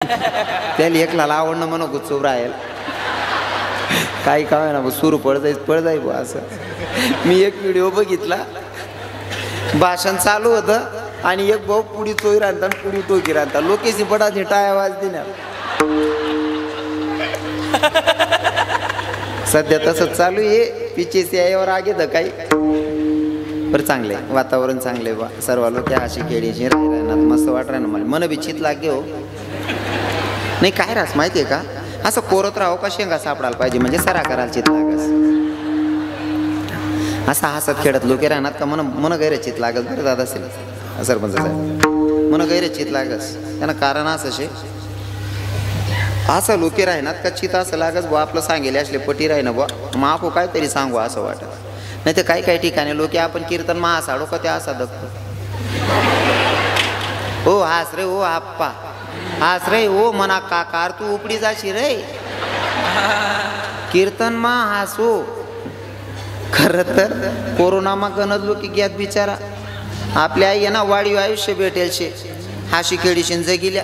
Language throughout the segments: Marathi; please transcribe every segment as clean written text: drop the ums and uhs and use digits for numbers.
त्याला एकला आवडणं म्हणून गुच्चूब राहील काही काय ना सूर पड जाई बा असं. मी एक व्हिडिओ बघितला, भाषण चालू होतं आणि एक भाऊ पुडी चोई राहता आणि पुडी टोकी राहता, लोकेशी पडाची टाळ्या वाजते ना. सध्या तसंच चालू आहे. पिचेसी यावर आगे तर काही बरं चांगले वातावरण चांगले बा. सर्व लोक अशी खेळीची राहिला मस्त वाट राह ना. मला मन बिच्छित लागे हो नाही काय रास माहितीये का, असं कोरत राहो का शेंगा सापडायला पाहिजे म्हणजे सरा करायला चित लागस. असं हसत खेळत लोक राहणार का मन गैरचित लागत. बरं दादा असेल सरपंच साहेब मन गैरचित लागस. त्यांना कारण असं असं लोके राहणार का चित असं लागस बुवा आपलं सांगेल असले पटी राही ना बुवा मग आपण काहीतरी सांगू असं वाटत. नाही तर काही ठिकाणी लोक आपण कीर्तन महा साडो का त्या असा दखतो. हो हास रे हो आप्पा हास रे हो मना काकार तू उपडी जाशी रे कीर्तन मा हासो. खरं तर कोरोनामा गणत लोक घ्यात बिचारा आपल्या आई ना वाढीव आयुष्य भेटेल शे हाशी खेळीशीन जगिल्या.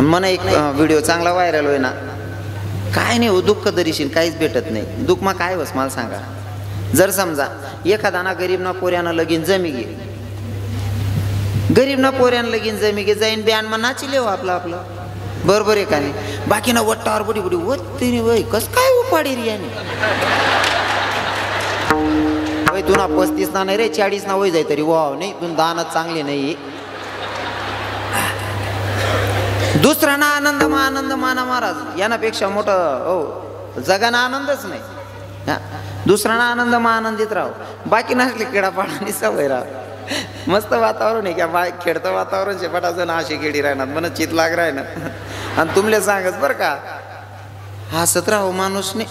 मला एक व्हिडिओ चांगला व्हायरल होय ना. काय नाही हो दुःख दरीशीन काहीच भेटत नाही. दुःख मग काय बस मला सांगा. जर समजा एखादा ना गरीब ना पोऱ्यानं लगीन जमी गे, गरीब ना पोऱ्यानं लगीन जमी गे जाईन ब्यान मग नाचिले हो आपलं आपलं बरोबर आहे का नाही. बाकी ना वट्टावर बुडी बुडी वत्ती वय कस काय उपाडी रे याने वय तुला 35 ना नाही रे 40 ना वय जाय तरी वाव नाही तुला दानच चांगली नाही. दुसरा ना आनंद मा आनंद माना महाराज यानापेक्षा मोठं हो जगाना आनंदच नाही. दुसरा ना आनंद मा आनंदित राहो. बाकी नसले किडापाडानी सवय राह. मस्त वातावरण आहे का खेळतं वातावरण शेपटाचं ना अशी खेळी राहणार मन चित लाग राह ना. आणि तुमले सांगच बरं का हसत राहो माणूसने.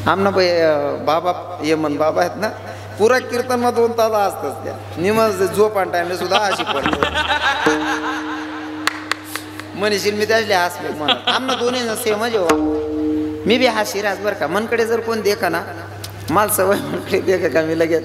आमना बाबा ये मन बाबा आहेत ना पुरा कीर्तन मग 2 तास असतच त्या निमज झोप आणि टाइमला सुद्धा अशी पडतो म्हणशील मी त्यासले हसले म्हणत. आमना दोन्ही सेम म्हणजे मी बी हाशी राज बरं का. मनकडे जर कोण देखा ना मला सवय मनकडे देखा का मी लगेच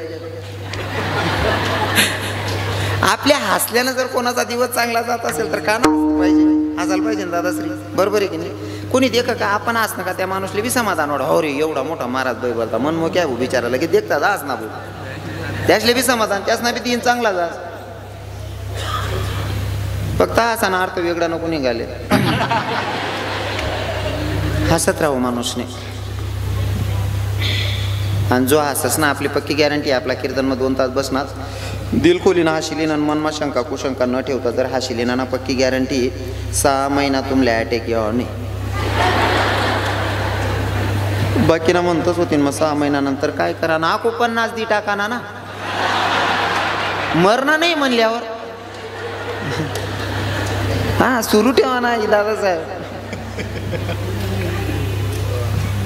आपल्या हसल्यानं जर कोणाचा दिवस चांगला जात असेल तर का ना पाहिजे हसायला पाहिजे ना दादाश्री बरोबर आहे की नाही. कोणी देखा का आपण हसणं का त्या माणूसले बी समाधान वाढ. हो रे एवढा मोठा महाराज बाई बोलता मन मग काय विचारा लगेच देखता हस ना भाऊ त्यासले बी समाधान त्यासना बी तीन चांगला जा. फक्त असा ना अर्थ वेगळा नको निघाले. हसत राहू माणूसने. आणि जो हसस ना आपली पक्की गॅरंटी आपला कीर्तन मग 2 तास बसणार दिलखोलीनं हाशिलीन आणि मनमा शंका कुशंका न ठेवता जर हाशिलीना ना पक्की गॅरंटी 6 महिना तुमल्या अटॅक यावं नाही. बाकी ना म्हणतच होती मग 6 महिन्यानंतर काय करा ना आको 50 दी टाका ना मरणं नाही म्हणल्यावर हा सुरू ठेवा ना दादासाहेब.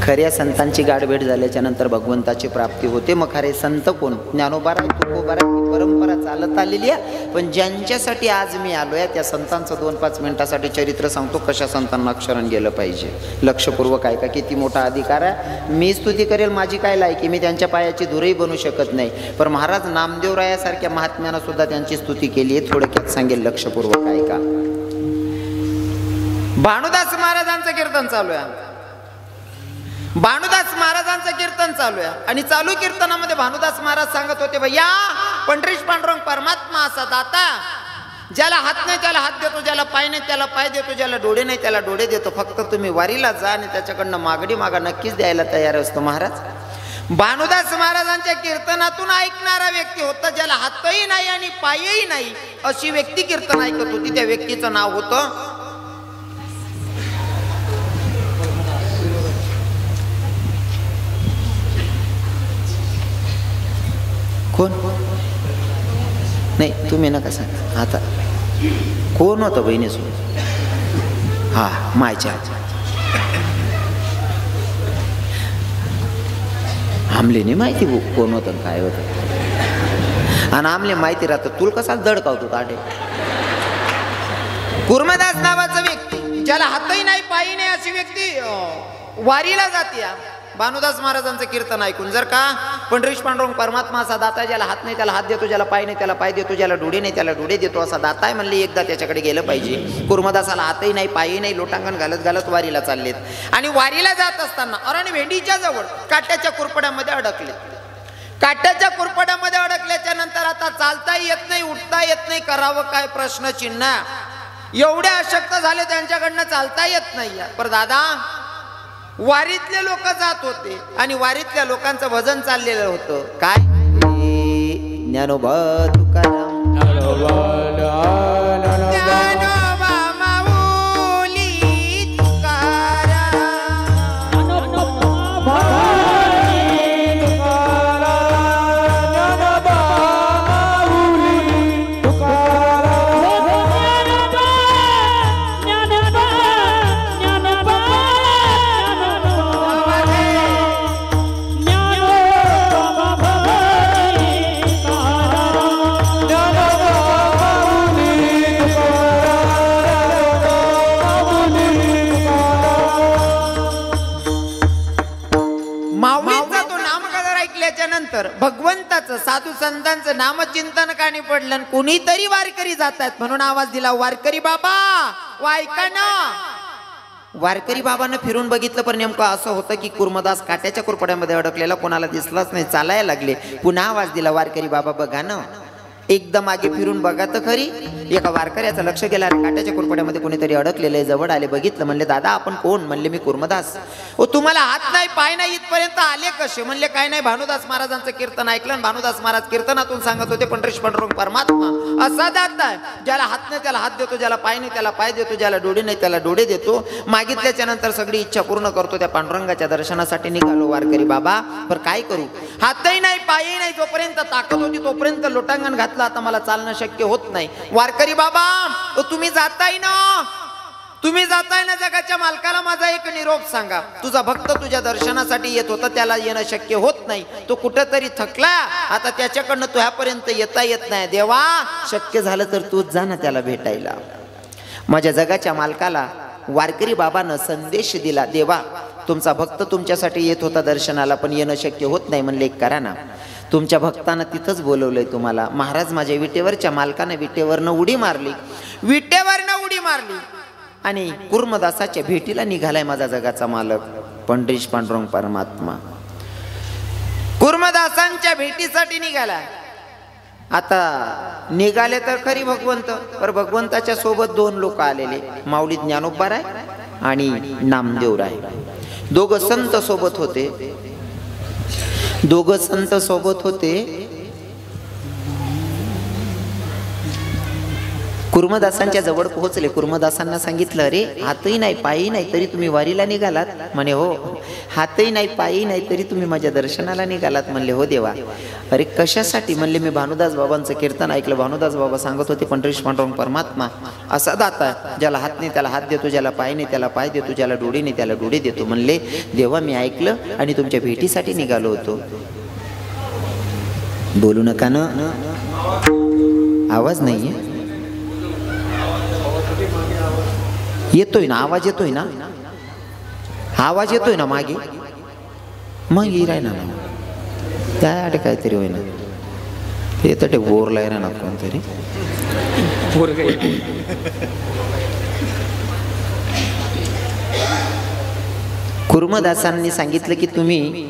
खऱ्या संतांची गाठभेट झाल्याच्या नंतर भगवंताची प्राप्ती होते. मग खरे संत कोण ज्ञानोबा तुकोबा ही परंपरा चालत आलेली आहे. पण ज्यांच्यासाठी आज मी आलोय त्या संतांचं 2-5 मिनिटासाठी चरित्र सांगतो कशा संतांना शरण गेलं पाहिजे. लक्षपूर्वक आहे का किती मोठा अधिकार आहे. मी स्तुती करेल माझी काय लायकी मी त्यांच्या पायाची धुरही बनू शकत नाही. पण महाराज नामदेवरायासारख्या महात्म्यानं सुद्धा त्यांची स्तुती केली आहे. थोडक्यात सांगेल लक्षपूर्वक आहे का. भानुदास महाराजांचं कीर्तन चालू आहे. भानुदास महाराजांचं कीर्तन चालू आहे आणि चालू कीर्तनामध्ये भानुदास महाराज सांगत होते भैया पंढरीश पांडुरंग परमात्मा असा दाता ज्याला हात नाही त्याला हात देतो, ज्याला पाय नाही त्याला पाय देतो, ज्याला डोळे नाही त्याला डोळे देतो. फक्त तुम्ही वारीला जा आणि त्याच्याकडनं मागणी मागा नक्कीच द्यायला तयार असतो महाराज. भानुदास महाराजांच्या कीर्तनातून ऐकणारा व्यक्ती होता ज्याला हातही नाही आणि पायही नाही अशी व्यक्ती कीर्तन ऐकत होती. त्या व्यक्तीचं नाव होतं कोण नाही तुम्ही नका सांग आता कोण होतं बहिणीसोबत. हा मायच्या आमले नाही माहिती कोण होतं काय होतं. आणि आमले माहिती राहतं तुला कसा दडकावतो ताडे. कुर्मदास नावाचा व्यक्ती ज्याला हातही नाही पायी नाही अशी व्यक्ती वारीला जाते. भानुदास महाराजांचं कीर्तन ऐकून. जर का पंढरीश पांडुरंग परमात्मा असा दाता, ज्याला हात नाही त्याला हात देतो, ज्याला पाय नाही त्याला पाय देतो, ज्याला डोळे नाही त्याला डोळे देतो, असा दाता आहे म्हणले. एकदा त्याच्याकडे गेलं पाहिजे. कुर्मदासाला हातही नाही पायही नाही, लोटांगण घालत घालत वारीला चाललेत. आणि वारीला जात असताना अरण भेंडीच्या जवळ काट्याच्या कुरपड्यामध्ये अडकले. काट्याच्या कुरपड्यामध्ये अडकल्याच्या नंतर आता चालता येत नाही, उठता येत नाही, करावं काय प्रश्नचिन्ह. एवढे अशक्त झाले त्यांच्याकडनं चालता येत नाही. पर दादा, वारीतले लोक जात होते आणि वारीतल्या लोकांचं भजन चाललेलं होतं. काय? ज्ञानोबा तुकाराम, भगवंताचं साधू संतांचं नामचिंतन कानी पडलं. कुणीतरी वारकरी जातात म्हणून आवाज दिला, वारकरी बाबा वायका ना. वारकरी बाबांना फिरून बघितलं, पण नेमकं असं होतं की कुर्मदास काट्याच्या कुरपड्यामध्ये अडकलेला कोणाला दिसलाच नाही. चालायला लागले. पुन्हा आवाज दिला, वारकरी बाबा बघा ना. एकदा मागे फिरून बघा तर खरी. एका वारकऱ्याचं लक्ष गेलं, अरे काट्याच्या कुरपड्यामध्ये कोणीतरी अडकलेलं आहे. जवळ आले, बघितलं. म्हणले, दादा आपण कोण? म्हणले, मी कुर्मदास. ओ तुम्हाला हात नाही पाय नाही, इथपर्यंत आले कसे? म्हणले, काय नाही, भानुदास महाराजांचं कीर्तन ऐकलं. भानुदास महाराज कीर्तनातून सांगत होते, पंढरीश पांडुरंग परमात्मा असा दाता आहे, ज्याला हात नाही त्याला हात देतो, ज्याला पाय नाही त्याला पाय देतो, ज्याला डोळे नाही त्याला डोळे देतो. मागितल्याच्या नंतर सगळी इच्छा पूर्ण करतो. त्या पांडुरंगाच्या दर्शनासाठी निघालो वारकरी बाबा. पर काय करू? हातही नाही पायही नाही. जोपर्यंत ताकद होती तोपर्यंत लोटांगण घातलं. आता मला चालणं शक्य होत नाही. वारकरी बाबा, तुम्ही जाताय ना, तुम्ही जाताय ना, जगाच्या मालकाला माझा एक निरोप सांगा. तुझा भक्त तुझ्या दर्शनासाठी येत होता, त्याला येणं शक्य होत नाही. तो कुठंतरी थकला. आता त्याच्याकडनं तुझ्यापर्यंत येता येत नाही. देवा, शक्य झालं तर तूच जा ना त्याला भेटायला. माझ्या जगाच्या मालकाला वारकरी बाबानं संदेश दिला, देवा तुमचा भक्त तुमच्यासाठी येत होता दर्शनाला, पण येणं शक्य होत नाही. म्हणले, एक करा ना, तुमच्या भक्तानं तिथंच बोलवलंय तुम्हाला. महाराज माझ्या विटेवरच्या मालकानं विटेवरनं उडी मारली, विटेवरनं उडी मारली आणि कुर्मदासाच्या भेटीला निघालाय माझा जगाचा मालक पंढरीश पांडुरंग परमात्मा. कुर्मदासांच्या भेटीसाठी निघाला. आता निघाले तर खरी भगवंत, पर भगवंताच्या सोबत दोन लोक आलेले, माऊली ज्ञानोबा राय आणि नामदेव राय. दोघं संत सोबत होते. दोघं संत सोबत होते. कुर्मदासांच्या जवळ पोहोचले. कुर्मदासांना सांगितलं, अरे हातही नाही पायही नाही तरी तुम्ही वारीला निघालात? म्हणे, हो. हातही नाही पायही नाही तरी तुम्ही माझ्या दर्शनाला निघालात? म्हणले, हो देवा. अरे कशासाठी? म्हणले, मी भानुदास बाबांचं कीर्तन ऐकलं. भानुदास बाबा सांगत होते, पंढरीश पांडुरंग परमात्मा असा दाता, ज्याला हात नाही त्याला हात देतो, ज्याला पाय नाही त्याला पाय देतो, ज्याला डोळे नाही त्याला डोळे देतो. म्हणले, देवा मी ऐकलं आणि तुमच्या भेटीसाठी निघालो होतो. बोलू नका ना, आवाज नाहीये. येतोय ना आवाज? येतोय ना आवाज? येतोय ना मागे? मग येई ना त्या काहीतरी होईना. येत ते बोरला आहे ना कोणतरी. कुर्मदासांनी सांगितलं की तुम्ही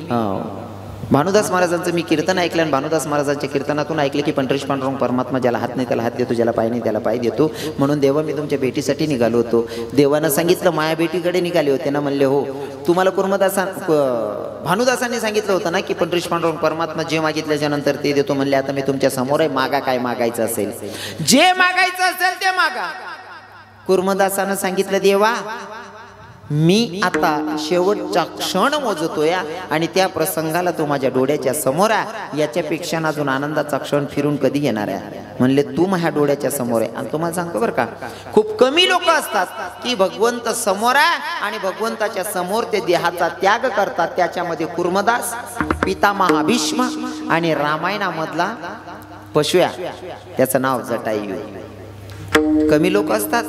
भानुदास महाराजांचं मी कीर्तन ऐकलं आणि भानुदास महाराजांच्या कीर्तनातून ऐकलं की पंढरीश पांडुरंग परमात्मा ज्याला हात नाही त्याला हात देतो, ज्याला पाय नाही त्याला पाय देतो. म्हणून देवा मी तुमच्या भेटीसाठी निघालो होतो. देवानं सांगितलं माया भेटीकडे निघाले होते ना? म्हणले, हो. तुम्हाला भानुदासांनी सांगितलं होतं ना की पंढरीश पांडुरंग परमात्मा जे मागितल्याच्या नंतर ते देतो. म्हणले, आता मी तुमच्या समोर आहे, मागा काय मागायचं असेल, जे मागायचं असेल ते मागा. कुर्मदासानं सांगितलं, देवा मी आता शेवटचा क्षण मोजतोय आणि त्या प्रसंगाला तो माझ्या डोळ्याच्या समोर आहे. याच्यापेक्षा अजून आनंदाचा क्षण फिरून कधी येणार आहे? म्हणले, तू माझ्या डोळ्याच्या समोर आहे. आणि तुम्हाला सांगतो बरं का, खूप कमी लोक असतात की भगवंत समोर आहे आणि भगवंताच्या समोर ते देहाचा त्याग करतात. त्याच्यामध्ये कुर्मदास, पितामहा भीष्म आणि रामायणामधला पशुया, त्याचं नाव जटायू. कमी लोक असतात.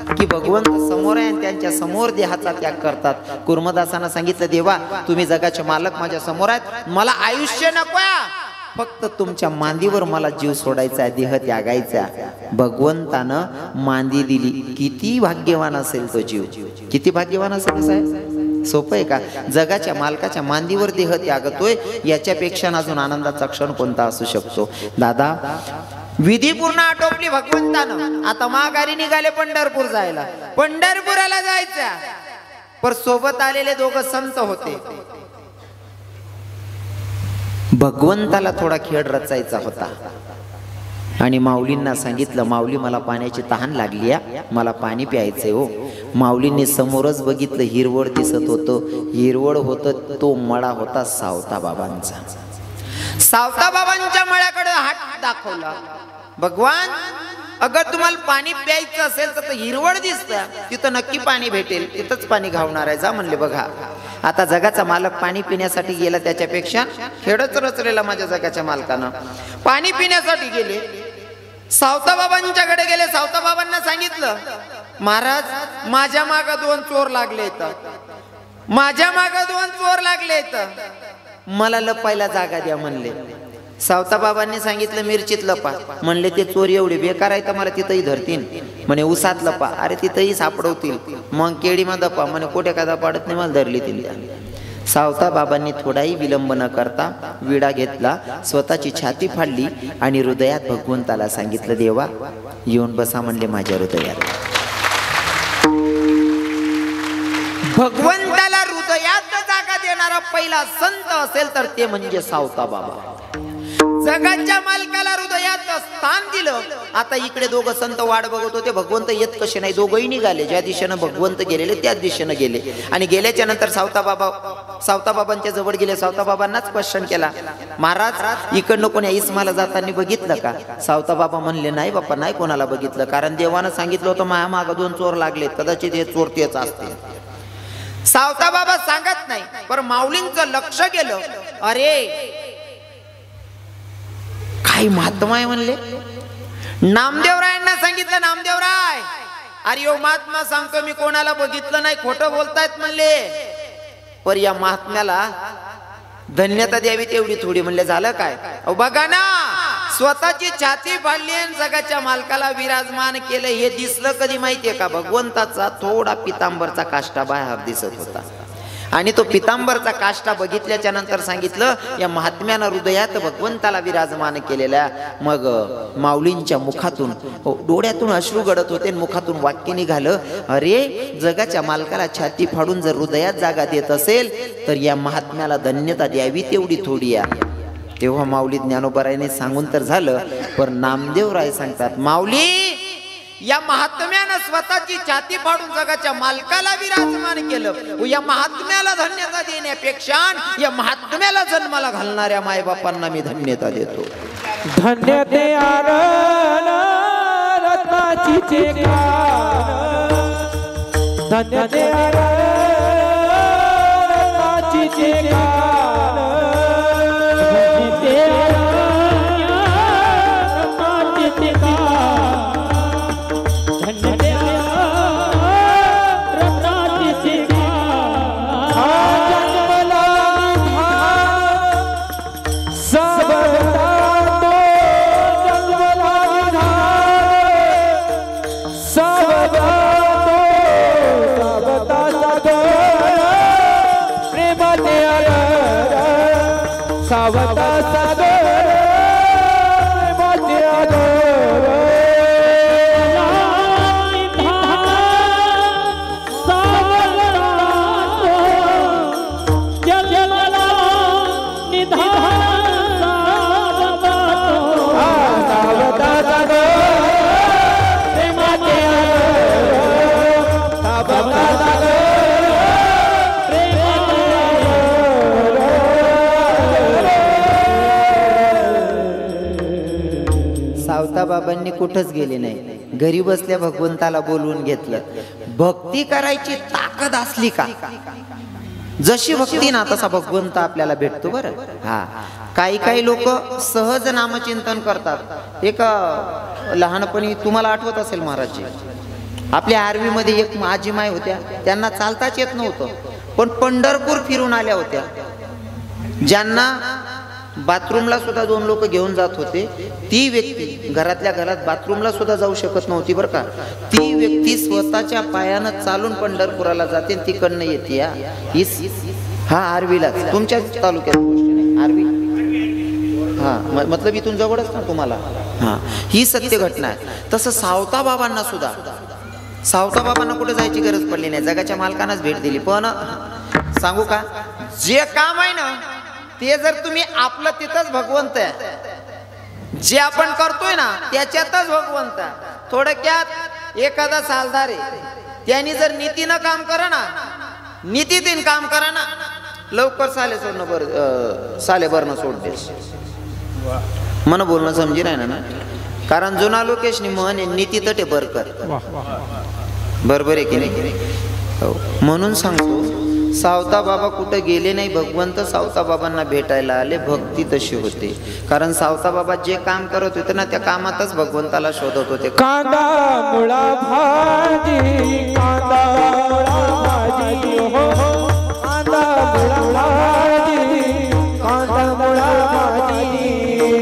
की भगवंत समोर आहे आणि त्यांच्या समोर देहाचा त्याग करतात. कुर्मदासांना सांगितलं, देवा तुम्ही जगाचे मालक माझ्या समोर आहेत, मला आयुष्य नकोय, फक्त तुमच्या मांदीवर मला जीव सोडायचा, देह त्यागायचा. भगवंतानं मांदी दिली. किती भाग्यवान असेल तो जीव, किती भाग्यवान असेल साहेब. सोपं आहे का? जगाच्या मालकाच्या मांदीवर देह त्यागतोय, याच्यापेक्षा अजून आनंदाचा क्षण कोणता असू शकतो. दादा विधी पूर्ण आटोपली भगवंतानं. आता माघारी निघाले पंढरपूर जायला. पंढरपुराला जायचं, पण सोबत आलेले दोघं संत होते. भगवंताला थोडा खेळ रचायचा होता आणि माऊलींना सांगितलं, माऊली मला पाण्याची तहान लागली आहे, मला पाणी प्यायचंय हो. माऊलींनी समोरच बघितलं, हिरवळ दिसत होतं. हिरवळ होतं तो मळा होता सावता बाबांचा. सावता बाबांच्या मळ्याकडे हात दाखवला. भगवान अगर तुम्हाला पाणी प्यायचं असेल तर हिरवळ दिसतं, तिथं नक्की पाणी भेटेल, तिथंच पाणी घावणार आहे, जा म्हणले. बघा आता जगाचा मालक पाणी पिण्यासाठी गेला, त्याच्यापेक्षा खेळच रचलेला माझ्या जगाच्या मालकानं पाणी पिण्यासाठी गेले. सावता बाबांच्याकडे गेले. सावता बाबांना सांगितलं, महाराज माझ्या माग 2 चोर लागले, माझ्या माग 2 चोर लागले, मला लपायला जागा द्या म्हणले. सावता बाबांनी सांगितलं, मिरचीत लपा. म्हणले ते चोर एवढे बेकार आहे तर मला तिथंही धरतील. म्हणे उसात लपा. अरे तिथंही सापडवतील. मग केळीमध्ये दपा. म्हणे कोठे का पाडत नाही, मला धरली तिला. सावता बाबांनी थोडाही विलंब न करता विडा घेतला, स्वतःची छाती फाडली आणि हृदयात भगवंताला सांगितलं, देवा येऊन बसा म्हणले माझ्या हृदयात. भगवंताला हृदयात जागा देणारा पहिला संत असेल तर ते म्हणजे सावता बाबा. जगाच्या मालकाला हृदयात स्थान दिलं. आता इकडे दोघं संत वाट बघत होते, भगवंत येत कसे नाही. दोघंही निघाले, ज्या दिशेनं भगवंत गेलेले त्याच दिशेनं गेले. आणि गेल्याच्या नंतर सावता बाबांच्या जवळ गेले. सावता बाबांनाच क्वेश्चन केला, महाराज इकडनं कोणी इस्माला जाताना बघितलं का? सावता बाबा म्हणले, नाही बाप्पा नाही कोणाला बघितलं, कारण देवानं सांगितलं होतं माझ्या मागं 2 चोर लागले, कदाचित हे चोर तेच असते. सावता बाबा सांगत नाही, पण माऊलींचं लक्ष गेलं. अरे काही महात्मा आहे म्हणले. नामदेवरायांना सांगितलं, नामदेवराय अरे यो महात्मा सांगतो मी कोणाला बघितलं नाही, खोटं बोलतायत म्हणले. पर या महात्म्याला धन्यता द्यावी तेवढी थोडी. म्हणले झालं काय? बघा ना, स्वतःची छाती फाडली आणि जगाच्या मालकाला विराजमान केलं. हे दिसलं कधी माहितीये का? भगवंताचा थोडा पितांबरचा काष्टा बाहेर दिसत होता. आणि तो पितांबरचा काष्टा बघितल्याच्या नंतर सांगितलं, या महात्म्यानं हृदयात भगवंताला विराजमान केलेल्या. मग माऊलींच्या मुखातून डोळ्यातून अश्रू गळत होते, मुखातून वाक्य निघालं, अरे जगाच्या मालकाला छाती फाडून जर हृदयात जागा देत असेल तर या महात्म्याला धन्यता द्यावी तेवढी थोडी आहे. तेव्हा माऊली ज्ञानोबारायने सांगून तर झालं, पण नामदेवराय सांगतात, माऊली या महात्म्यानं स्वतःची छाती फाडून जगाच्या मालकाला विराजमान केलं. या महात्म्याला धन्यता देण्यापेक्षा या महात्म्याला जन्माला घालणाऱ्या मायबापांना मी धन्यता देतो. धन्य ते रत्नाची धन्य ते रत्नाची बाबांनी कुठंच गेले नाही, घरी बसल्या भगवंताला बोलवून घेतलं. भक्ती करायची ताकद असली का, जशी भक्ती ना तसा भगवंत आपल्याला भेटतो. बरं हा, काही लोक सहज नामचिंतन करतात. एक लहानपणी तुम्हाला आठवत असेल महाराजजी, आपल्या आर्वीमध्ये एक आजीमाई होत्या, त्यांना चालताच येत नव्हतं, पण पंढरपूर फिरून आल्या होत्या. ज्यांना बाथरूमला सुद्धा 2 लोक घेऊन जात होते, ती व्यक्ती घरातल्या घरात बाथरूमला सुद्धा जाऊ शकत नव्हती बरं का. ती व्यक्ती स्वतःच्या पायानं चालून पंढरपुराला जाते, तिकडनं येते. हा आर्वीला, तुमच्या तालुक्यात आर्वी, हा मतलब इथून जवळच ना तुम्हाला. हा, ही सत्य घटना आहे. तसं सावता बाबांना सुद्धा, सावता बाबांना कुठे जायची गरज पडली नाही, जगाच्या मालकांनाच भेट दिली. पण सांगू का, जे काम आहे ना ते जर तुम्ही आपलं, तिथंच भगवंत आहे. जे आपण करतोय ना त्याच्यातच भगवंत आहे. थोडक्यात एखादा सालदार आहे, त्यांनी जर नीतीनं काम करा ना, नीतीतीन काम करा ना, लवकर साले भरणं सोडते. मन बोलणं समजी नाही ना, कारण जुना लोकेशनी म्हण नीती तटे बरकर, बरोबर आहे की नाही. हो, म्हणून सांगतो, सावता बाबा कुठे गेले नाही, भगवंत सावता बाबांना भेटायला आले. भक्ती तशी होते, कारण सावता बाबा जे काम करत होते ना त्या कामातच भगवंताला शोधत होते. कांदा मुळा भाजी, कांदा मुळा भाजी, हो कांदा मुळा भाजी, कांदा मुळा भाजी,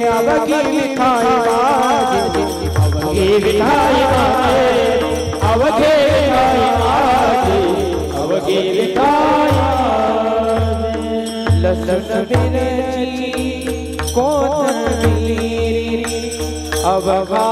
अवघी विठाई भाजी, अवघी विठाई भाजी, अवघी विठाई भाजी, अवघी विठाई. लसूण मिरची कोथिंबीर अवघा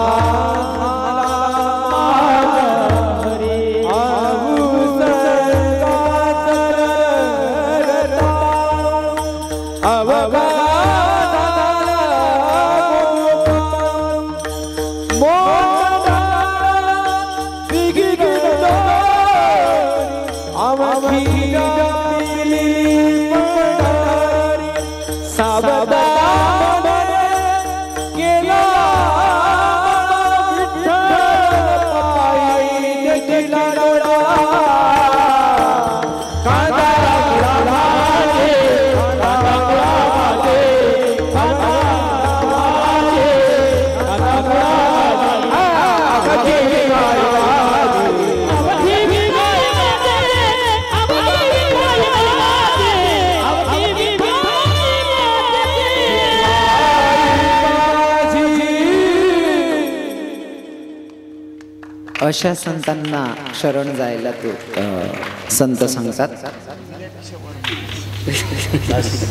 अशा संतांना शरण जायला तो संत सांगतात.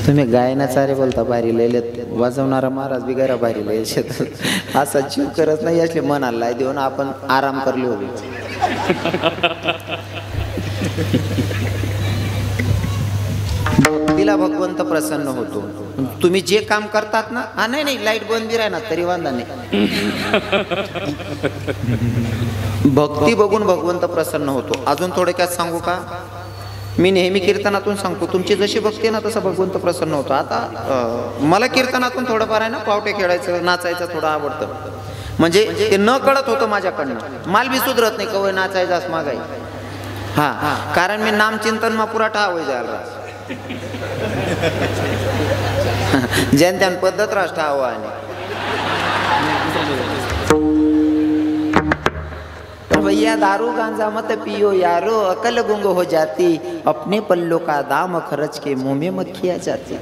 तुम्ही गायनाचा रे बोलता भारी लयलेत, वाजवणारा महाराज बिगारा भारी लय शेतात असा जीव करत नाही, असले मनाला देऊन आपण आराम करले होते. भक्तीला भगवंत प्रसन्न होतो. तुम्ही जे काम करतात ना, हा नाही लाईट बंद बी राहणार तरी वांधा नाही, भक्ती बघून भगवंत प्रसन्न होतो. अजून थोडक्यात सांगू का, मी नेहमी कीर्तनातून सांगतो, तुमची जशी भक्ती ना तसं भगवंत प्रसन्न होतो. आता मला कीर्तनातून थोडंफार आहे ना, पावटे खेळायचं नाचायचं थोडं आवडतं, म्हणजे ते न कळत होतं माझ्याकडनं. माल बी सुधरत नाही कवय नाचायचं मागाई. हा, कारण मी नामचिंतन मा पुरा ठाव जायला ज्यान त्यान पद्धत रास ठाव आणि भैया दारू गांजा मत पियो यारो, अकल गुंग हो जाती, अपने पल्लों का दाम खर्च के मुंह में मक्खिया जाती.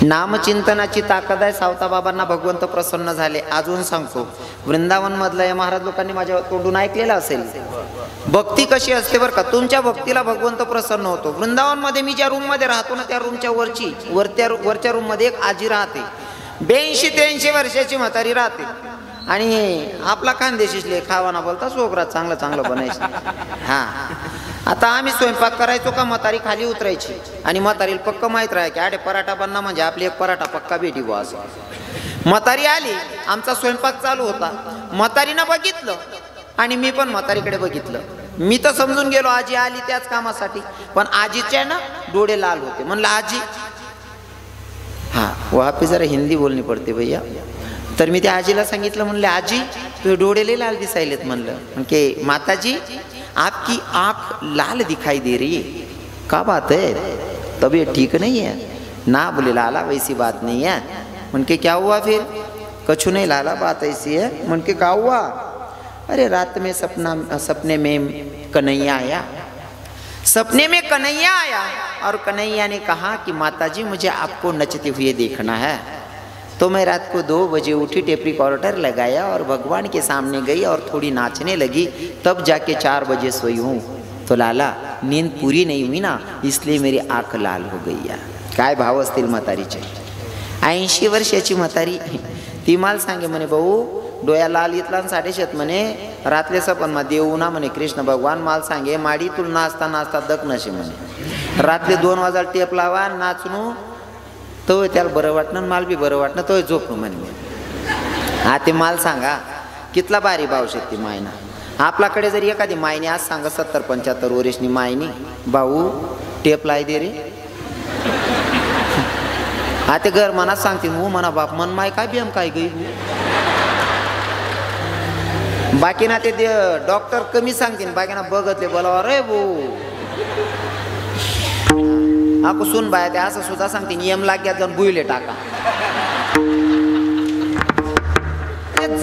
नामचिंतनाची ताकद आहे. सावता बाबांना भगवंत प्रसन्न झाले. अजून सांगतो, वृंदावन मधलं या महाराज लोकांनी माझ्या तोंडून ऐकलेलं असेल, भक्ती कशी असते बरं का. तुमच्या भक्तीला भगवंत प्रसन्न होतो. वृंदावन मध्ये मी ज्या रूम मध्ये राहतो ना, त्या रूमच्या वरच्या रूम मध्ये एक आजी राहते, 82-83 वर्षाची म्हातारी राहते, आणि आपला खानदेशीले खावाना बोलता सोगरा चांगलं चांगलं बनायचं. हा, आता आम्ही स्वयंपाक करायचो का, म्हातारी खाली उतरायची आणि म्हातारीला पक्क माहीत राहाय की आडे पराठा बनना म्हणजे आपली एक पराठा पक्का भेटी बुवा असं. म्हातारी आली, आमचा स्वयंपाक चालू होता, म्हातारीनं बघितलं आणि मी पण म्हातारीकडे बघितलं. मी तर समजून गेलो आजी आली त्याच कामासाठी, पण आजीच्या ना डोळे लाल होते. म्हणलं आजी, हा वहाँ पे जरा हिंदी बोलनी पडते भैया. तर मी त्या आजीला सांगितलं, म्हणले आजी तुझे डोळे लय लाल दिसायलेत. म्हणलं की माताजी आपकी आँख लाल दिखाई दे रही है, क्या बात है, तबीयत ठीक नहीं है ना. बोले लाला वैसी बात नहीं है. मन के क्या हुआ फिर, कछु नहीं लाला बात ऐसी है. मन के क्या हुआ, अरे रात में सपने में कन्हैया आया, सपने में कन्हैया आया और कन्हैया ने कहा कि माताजी मुझे आपको नचते हुए देखना है। तो मैं रात को 2 बजे उठी, टेप रिकॉर्डर लगाया और भगवान के सामने गई और थोड़ी नाचने लगी, तब जाके 4 बजे सोई हूँ। तो लाला नींद पूरी नहीं हुई ना, इसलिए मेरी आँख लाल हो गई या। काय भाव असतील म्हातारीचे। 80 वर्षाची म्हातारी ती माल सांगे म्हणे भाऊ डोया लाल इतला साडेशेत म्हणे रातले सपन मा देऊ ना म्हणे कृष्ण भगवान माल सांगे माडी तुला नाचता नाचता दक नशे म्हणे रातले 2 वाजता टेप लावा नाचणू तो त्याला बरं वाटणं माल बी बरं वाटणं तो झोपणं म्हणे। हा ते माल सांगा कितला भारी भाव शेती मायना आपल्याकडे जर एखादी मायनी आज सांगा 70-75 वर्षनी मायनी भाऊ टेप लाई दे रे। हा ते घर मनात सांगते हो म्हणा बाप मन माय काय बियम काय गई बाकी ना ते डॉक्टर कमी सांगतील बाकी ना बघतले बोला अरे भो आको सुन बाय ते असं सुद्धा सांगतील यम लाग्यात जाऊन बुईले टाका।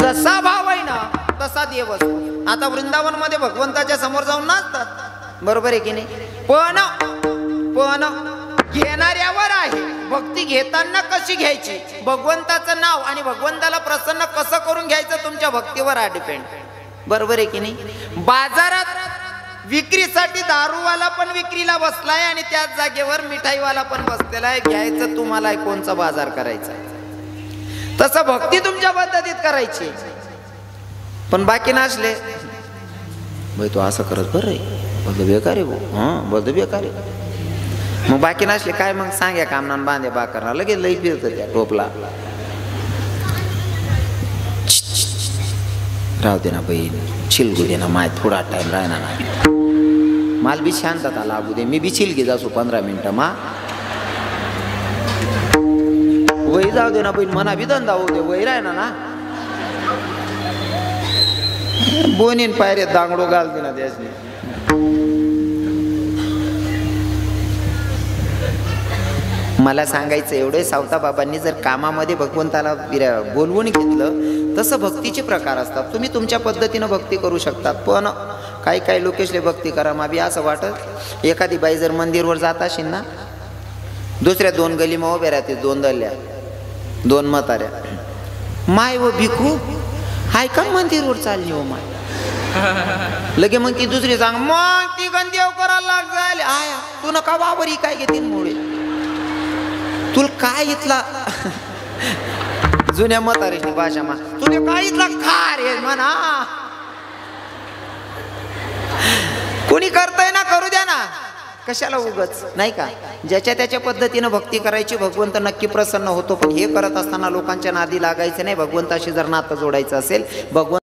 जसा भाव आहे ना तसा देव असतो। आता वृंदावन मध्ये भगवंताच्या समोर जाऊन नाचतात बरोबर आहे की नाही, पण घेणाऱ्यावर आहे भक्ती घेताना कशी घ्यायची, भगवंताचं नाव आणि भगवंताला प्रसन्न कसं करून घ्यायचं तुमच्या भक्तीवर आहे डिपेंड बरोबर आहे की नाही। बाजारात विक्रीसाठी दारूवाला पण विक्रीला बसलाय आणि त्याच जागेवर मिठाईवाला पण बसलेला आहे, घ्यायचं तुम्हाला कोणचा बाजार करायचा। तसं भक्ती तुमच्या पद्धतीत करायची पण बाकी नसले भाई तो असं करत बरं रे बोलतो बेकार आहे भाऊ हां बोलतो बेकार आहे मग बाकी नसले काय मग सांग्या कामना बांधे बाकरना लगेच लई फिरतं त्या टोपला राहू दे ना बहीण चिलगू दे ना माय थोडा टाइम राहणार ना माल बी शांतता लागू दे मी बी चिलगी जासू 15 मिनिटं मा वही जाऊ दे ना बहीण मना बी धंदा होऊ दे वही राहणार ना बोनीन पायरे दांगडो घाल दे ना त्यासनी। मला सांगायचं एवढे सावता बाबांनी जर कामामध्ये भगवंताला बोलवून घेतलं तसं भक्तीचे प्रकार असतात। तुम्ही तुमच्या पद्धतीनं भक्ती करू शकता पण काही लोकेशले भक्ती करा मा बी असं वाटत एखादी बाई जर मंदिरवर जात असेल ना दुसऱ्या 2 गलीमा उभ्या राहते 2 दल्या 2 म्हाताऱ्या माय व भिकू हाय का मंदिरवर चालली हो माय लगे मग ती दुसरी सांग मग ती गंदेव करायला लाग जायला आया तू नका वावरी काय घेतील मुळे तुला काय इथला जुन्या म्हातारीची भाषा मा तुला काय इथला खार आहे म्हणा कोणी करतय ना करू द्या ना कशाला उगच नाही का। ज्याच्या त्याच्या पद्धतीनं भक्ती करायची भगवंत नक्की प्रसन्न होतो पण हे करत असताना लोकांच्या नादी लागायचं नाही। भगवंताशी जर नातं जोडायचं असेल भगवंत